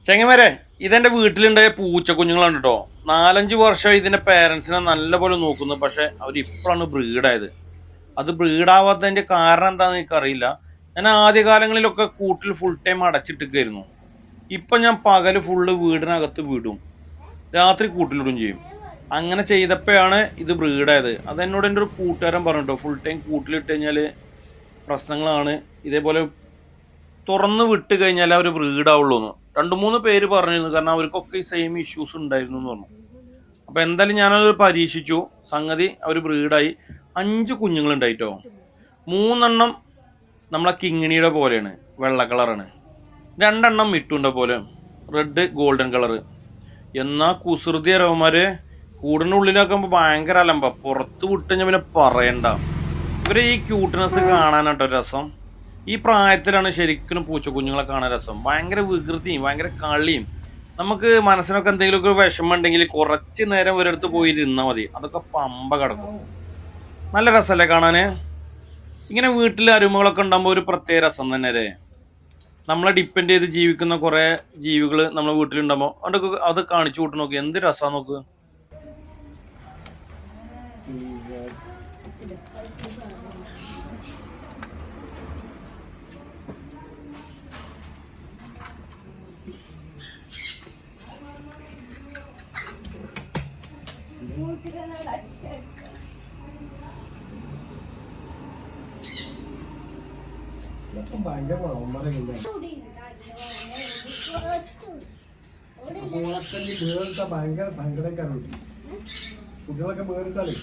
ചെങ്ങന്മാരെ ഇതെന്റെ വീട്ടിലുണ്ടായ പൂച്ച കുഞ്ഞുങ്ങളാണ് കേട്ടോ. 4-5 വർഷം ഇതിന്റെ പേരൻസിനെ നല്ലപോലെ നോക്കുന്നു. പക്ഷെ അവരിപ്പോഴാണ് ബ്രീഡായത്. അത് ബ്രീഡാവാത്തതിന്റെ കാരണം എന്താണെന്ന് എനിക്കറിയില്ല. ഞാൻ ആദ്യകാലങ്ങളിലൊക്കെ കൂട്ടിൽ ഫുൾ ടൈം അടച്ചിട്ടിരിക്കുകയായിരുന്നു. ഇപ്പൊ ഞാൻ പകല് ഫുള്ള് വീടിനകത്ത് വിടും, രാത്രി കൂട്ടിലിടും ചെയ്യും. അങ്ങനെ ചെയ്തപ്പോഴാണ് ഇത് ബ്രീഡായത്. അതെന്നോട് എൻ്റെ ഒരു കൂട്ടുകാരൻ പറഞ്ഞിട്ടോ, ഫുൾ ടൈം കൂട്ടിലിട്ട് കഴിഞ്ഞാൽ പ്രശ്നങ്ങളാണ്, ഇതേപോലെ തുറന്ന് വിട്ട് കഴിഞ്ഞാൽ അവർ ബ്രീഡാവുള്ളൂ എന്ന് 2-3 പേര് പറഞ്ഞിരുന്നു. കാരണം അവർക്കൊക്കെ ഈ സെയിം ഇഷ്യൂസ് ഉണ്ടായിരുന്നു എന്ന് പറഞ്ഞു. അപ്പോൾ എന്തായാലും ഞാനത് പരീക്ഷിച്ചു. സംഗതി അവർ ബ്രീഡായി. 5 കുഞ്ഞുങ്ങളുണ്ടായിട്ടോ. 3 എണ്ണം നമ്മളെ കിങ്ങിണിയുടെ പോലെയാണ്, വെള്ള കളറാണ്. 2 എണ്ണം മിട്ടുണ്ട പോലെ റെഡ് ഗോൾഡൻ കളറ്. എന്നാ കുസൃതി രവന്മാര് കൂടിൻ്റെ ഉള്ളിലാക്കുമ്പോൾ ഭയങ്കര അലമ്പ. പുറത്ത് വിട്ട് കഴിഞ്ഞാൽ പിന്നെ പറയണ്ട. ഇവരെ ഈ ക്യൂട്ട്നെസ് കാണാനാട്ടോ രസം. ഈ പ്രായത്തിലാണ് ശരിക്കും പൂച്ചക്കുഞ്ഞുങ്ങളെ കാണാൻ രസം. ഭയങ്കര വികൃതിയും ഭയങ്കര കളിയും. നമുക്ക് മനസ്സിനൊക്കെ എന്തെങ്കിലുമൊക്കെ വിഷമം ഉണ്ടെങ്കിൽ കുറച്ച് നേരം ഒരിടത്ത് പോയി ഇരുന്നാൽ മതി, അതൊക്കെ പമ്പ കിടക്കും. നല്ല രസമല്ലേ കാണാന്? ഇങ്ങനെ വീട്ടിൽ അരുമകളൊക്കെ ഉണ്ടാകുമ്പോൾ ഒരു പ്രത്യേക രസം തന്നെ അല്ലേ. നമ്മളെ ഡിപ്പെൻഡ് ചെയ്ത് ജീവിക്കുന്ന കുറെ ജീവികൾ നമ്മളെ വീട്ടിലുണ്ടാകുമ്പോൾ അതൊക്കെ അത് കാണിച്ചു കൂട്ടി നോക്കി എന്ത് രസാ നോക്ക്. ഭയങ്കര സങ്കടക്കാരുണ്ട് കുട്ടികളൊക്കെ വേറിട്ടാലേ